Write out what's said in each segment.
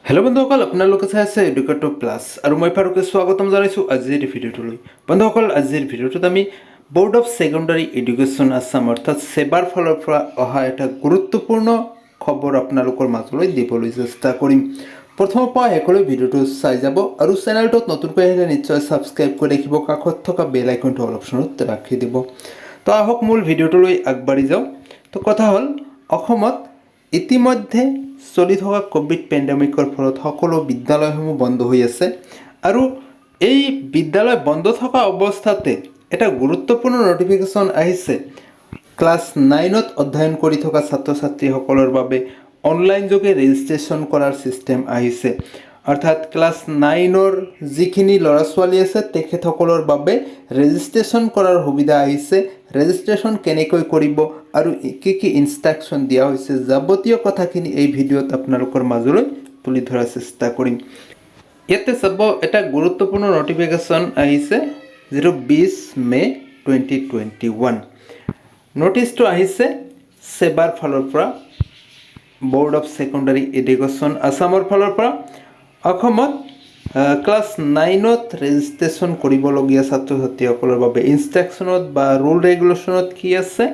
Hello' বন্ধুসকল, আপোনালোকে চাই আছে এডুকেটৰ প্লাছ আৰু মই ফাৰুকে স্বাগতম জনাইছোঁ আজিৰ ভিডিঅ'টোলৈ। বন্ধুসকল, আজিৰ ভিডিঅ'টোত আমি board of secondary education Assam অৰ্থাৎ সেবাৰ ফালৰ পৰা অহা এটা গুৰুত্বপূৰ্ণ খবৰ আপোনালোকৰ মাজলৈ দিবলৈ চেষ্টা কৰিম। প্ৰথমৰ পৰা শেষলৈ ভিডিঅ'টো চাই যাব আৰু চেনেলটোত নতুনকৈ আহিলে নিশ্চয় ছাবস্ক্ৰাইব কৰি ৰাখিব, কাষত থকা বেল আইকনটো অল অপশ্যনত ৰাখি দিব। তো আহক মূল ভিডিঅ'টোলৈ আগবাঢ়ি যাওঁ। তো কথা হ'ল, অসমত ইতিমধ্যে চলি থকা কোভিড পেণ্ডেমিকৰ ফলত সকলো বিদ্যালয়সমূহ বন্ধ হৈ আছে আৰু এই বিদ্যালয় বন্ধ থকা অৱস্থাতে এটা গুৰুত্বপূৰ্ণ নটিফিকেশ্যন আহিছে। ক্লাছ 9ত অধ্যয়ন কৰি থকা ছাত্ৰ ছাত্ৰীসকলৰ বাবে অনলাইন যোগে ৰেজিষ্ট্ৰেশ্যন কৰাৰ ছিষ্টেম আহিছে। অৰ্থাৎ ক্লাছ 9ৰ যিখিনি ল'ৰা ছোৱালী আছে তেখেতসকলৰ বাবে ৰেজিষ্ট্ৰেশ্যন কৰাৰ সুবিধা আহিছে। ৰেজিষ্ট্ৰেশ্যন কেনেকৈ কৰিব আৰু কি কি ইনষ্ট্ৰাকশ্যন দিয়া হৈছে, যাৱতীয় কথাখিনি এই ভিডিঅ'ত আপোনালোকৰ মাজলৈ তুলি ধৰাৰ চেষ্টা কৰিম। ইয়াতে চাব, এটা গুৰুত্বপূৰ্ণ নটিফিকেশ্যন আহিছে যিটো 20 মে 2021। নটিচটো আহিছে সেবাৰ ফালৰ পৰা, বৰ্ড অফ ছেকেণ্ডাৰী এডুকেশ্যন আছামৰ ফালৰ পৰা। অসমত ক্লাছ 9ত ৰেজিষ্ট্ৰেশ্যন কৰিবলগীয়া ছাত্ৰ ছাত্ৰীসকলৰ বাবে ইনষ্ট্ৰাকশ্যনত বা ৰুল ৰেগুলেশ্যনত কি আছে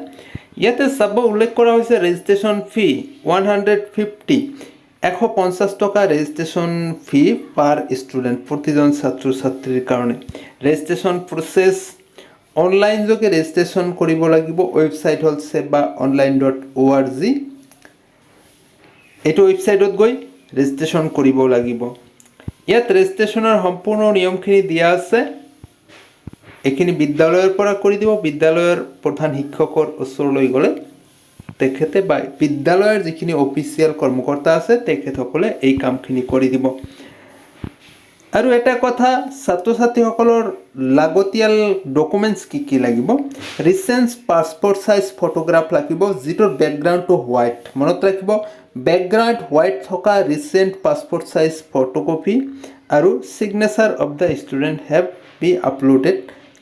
ইয়াতে চাব, উল্লেখ কৰা হৈছে ৰেজিষ্ট্ৰেশ্যন ফি 150, 150 টকা ৰেজিষ্ট্ৰেশ্যন ফি পাৰ ষ্টুডেণ্ট, প্ৰতিজন ছাত্ৰ ছাত্ৰীৰ কাৰণে। ৰেজিষ্ট্ৰেশ্যন প্ৰচেছ অনলাইন যোগে ৰেজিষ্ট্ৰেশ্যন কৰিব লাগিব। ৱেবছাইট হ'ল sebaonline.org। এইটো ৱেবছাইটত গৈ ৰেজিষ্ট্ৰেশ্যন কৰিব লাগিব। ইয়াত ৰেজিষ্ট্ৰেশ্যনৰ সম্পূৰ্ণ নিয়মখিনি দিয়া আছে। এইখিনি বিদ্যালয়ৰ পৰা কৰি দিব। বিদ্যালয়ৰ প্ৰধান শিক্ষকৰ ওচৰলৈ গ'লে তেখেতে বা বিদ্যালয়ৰ যিখিনি অফিচিয়েল কৰ্মকৰ্তা আছে তেখেতসকলে এই কামখিনি কৰি দিব। আৰু এটা কথা, ছাত্ৰ ছাত্ৰীসকলৰ লাগতিয়াল ডকুমেণ্টছ কি কি লাগিব। ৰিচেণ্ট পাছপৰ্ট চাইজ ফটোগ্ৰাফ লাগিব, যিটোৰ বেকগ্ৰাউণ্ডটো হোৱাইট। মনত ৰাখিব, বেকগ্ৰাউণ্ড হোৱাইট থকা ৰিচেণ্ট পাছপৰ্ট চাইজ ফটোকপি আৰু signature of the student have be uploaded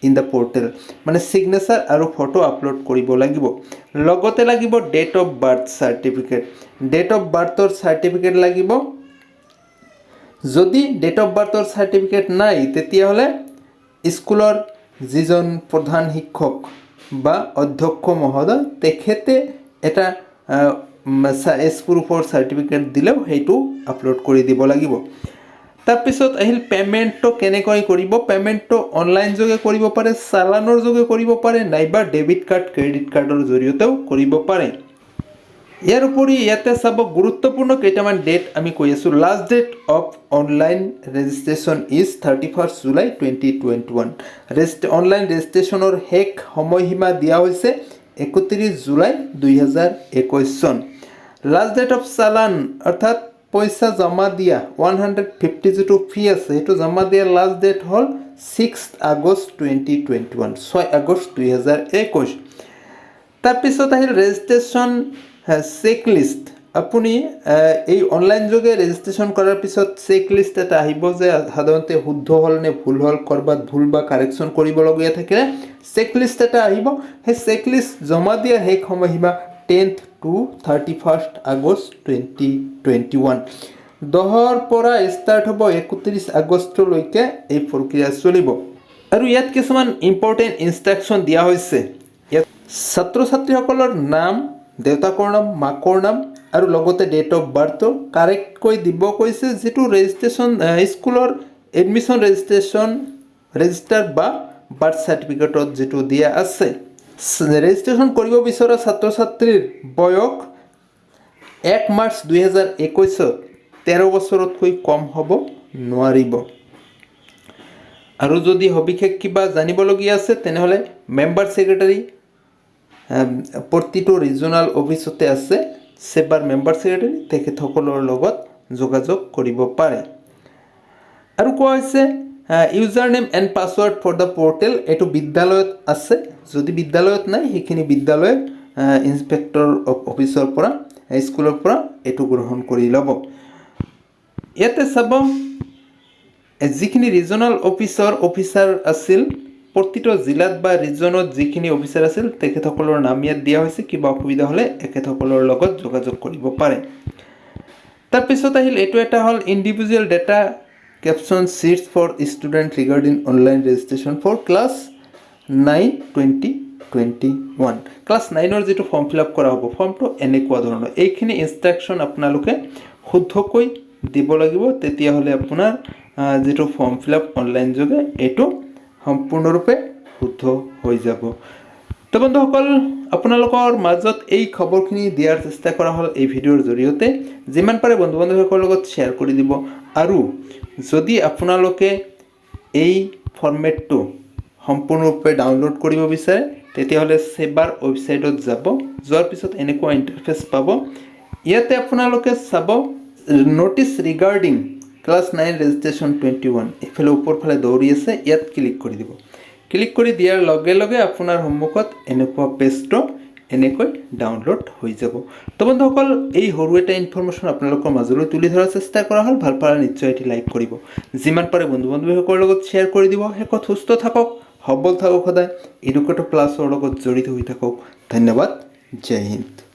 in the portal, মানে ছিগনেচাৰ আৰু ফটো আপলোড কৰিব লাগিব। লগতে লাগিব date of birth certificate. Date of বাৰ্থৰ চাৰ্টিফিকেট লাগিব। যদি ডেট অফ বাৰ্থৰ চাৰ্টিফিকেট নাই তেতিয়াহ'লে স্কুলৰ যিজন প্ৰধান শিক্ষক বা অধ্যক্ষ মহোদয় তেখেতে এটা এজ প্ৰুফৰ চাৰ্টিফিকেট দিলেও সেইটো আপলোড কৰি দিব লাগিব। তাৰপিছত আহিল পে'মেণ্টটো কেনেকৈ কৰিব। পে'মেণ্টটো অনলাইন যোগে কৰিব পাৰে, চালানৰ যোগে কৰিব পাৰে, নাইবা ডেবিট কাৰ্ড ক্ৰেডিট কাৰ্ডৰ জৰিয়তেও কৰিব পাৰে। ইয়াৰ উপৰি ইয়াতে চাব, গুৰুত্বপূৰ্ণ কেইটামান ডেট আমি কৈ আছোঁ। Last date of online registration is 31 July 2021। Online ৰেজিষ্ট্ৰেশ্যনৰ শেষ সময়সীমা দিয়া হৈছে 31 জুলাই 2021 চন। লাষ্ট ডেট অফ চালান অৰ্থাৎ পইচা জমা দিয়া 150 যিটো ফি আছে সেইটো জমা দিয়া লাষ্ট ডেট হ'ল 6 আগষ্ট 2021, 6 আগষ্ট 2021। তাৰপিছত আহিল ৰেজিষ্ট্ৰেশ্যন চেকলিষ্ট। আপুনি এই অনলাইন যোগে ৰেজিষ্ট্ৰেশ্যন কৰাৰ পিছত চেকলিষ্ট এটা আহিব যে সাধাৰণতে শুদ্ধ হ'ল নে ভুল হ'ল, ক'ৰবাত ভুল বা কাৰেকশ্যন কৰিবলগীয়া থাকিলে চেকলিষ্ট এটা আহিব। সেই চেকলিষ্ট জমা দিয়া শেষ সময়সীমা 10th to 31st আগষ্ট 2021। 10ৰ পৰা ষ্টাৰ্ট হ'ব 31 আগষ্টলৈকে এই প্ৰক্ৰিয়া চলিব। আৰু ইয়াত কিছুমান ইম্পৰ্টেণ্ট ইনষ্ট্ৰাকশ্যন দিয়া হৈছে। ইয়াত ছাত্ৰ ছাত্ৰীসকলৰ নাম, দেউতাকৰ নাম, মাকৰ নাম আৰু লগতে ডেট অফ বাৰ্থটো কাৰেক্টকৈ দিব কৈছে, যিটো ৰেজিষ্ট্ৰেশ্যন স্কুলৰ এডমিশ্যন ৰেজিষ্টাৰ বা বাৰ্থ চাৰ্টিফিকেটত যিটো দিয়া আছে। ৰেজিষ্ট্ৰেশ্যন কৰিব বিচৰা ছাত্ৰ ছাত্ৰীৰ বয়স 1 মাৰ্চ 2021 13 বছৰতকৈ কম হ'ব নোৱাৰিব। আৰু যদি সবিশেষ কিবা জানিবলগীয়া আছে তেনেহ'লে মেম্বাৰ ছেক্ৰেটাৰী প্ৰতিটো ৰিজনেল অফিচতে আছে, সেবাৰ মেম্বাৰ ছেক্ৰেটাৰী, তেখেতসকলৰ লগত যোগাযোগ কৰিব পাৰে। আৰু কোৱা হৈছে user name and password for the portal, এইটো বিদ্যালয়ত আছে। যদি বিদ্যালয়ত নাই সেইখিনি বিদ্যালয়ত ইনস্পেক্টৰ অফিচৰ পৰা, স্কুলৰ পৰা এইটো গ্ৰহণ কৰি ল'ব। ইয়াতে চাব, যিখিনি ৰিজনেল অফিচাৰ আছিল, প্ৰতিটো জিলাত বা ৰিজনত যিখিনি অফিচাৰ আছিল তেখেতসকলৰ নাম ইয়াত দিয়া হৈছে। কিবা অসুবিধা হ'লে এখেতসকলৰ লগত যোগাযোগ কৰিব পাৰে। তাৰপিছত আহিল এইটো এটা হ'ল individual data capture sheets for student regarding online registration for class 9/20/21 class 9ৰ যিটো ফৰ্ম ফিল আপ কৰা হ'ব ফৰ্মটো এনেকুৱা ধৰণৰ এইখিনি ইনষ্ট্ৰাকশ্যন আপোনালোকে শুদ্ধকৈ দিব লাগিব তেতিয়াহ'লে আপোনাৰ যিটো ফৰ্ম ফিল আপ অনলাইন যোগে এইটো সম্পূৰ্ণৰূপে শুদ্ধ হৈ যাব তো বন্ধুসকল আপোনালোকৰ মাজত এই খবৰখিনি দিয়াৰ চেষ্টা কৰা হ'ল এই ভিডিঅ'ৰ জৰিয়তে যিমান পাৰে বন্ধু বান্ধৱীসকলৰ লগত শ্বেয়াৰ কৰি দিব আৰু যদি আপোনালোকে এই ফৰ্মেটটো সম্পূৰ্ণৰূপে ডাউনলোড কৰিব বিচাৰে তেতিয়াহ'লে সেবাৰ ৱেবছাইটত যাব যোৱাৰ পিছত এনেকুৱা ইণ্টাৰফেচ পাব ইয়াতে আপোনালোকে চাব নটিচ ৰিগাৰ্ডিং ক্লাছ 9 ৰেজিষ্ট্ৰেশ্যন 21 এইফালে ওপৰফালে দৌৰি আছে ইয়াত ক্লিক কৰি দিব ক্লিক কৰি দিয়াৰ লগে লগে আপোনাৰ সন্মুখত এনেকুৱা পেজটো এনেকৈ ডাউনলোড হৈ যাব তো বন্ধুসকল এই সৰু এটা ইনফৰমেশ্যন আপোনালোকৰ মাজলৈ তুলি ধৰাৰ চেষ্টা কৰা হ'ল ভাল পালে নিশ্চয় এটি লাইক কৰিব যিমান পাৰে বন্ধু বান্ধৱীসকলৰ লগত শ্বেয়াৰ কৰি দিব শেষত সুস্থ থাকক সবল থাকক সদায় এডুকেটৰ প্লাছৰ লগত জড়িত হৈ থাকক ধন্যবাদ জয় হিন্দ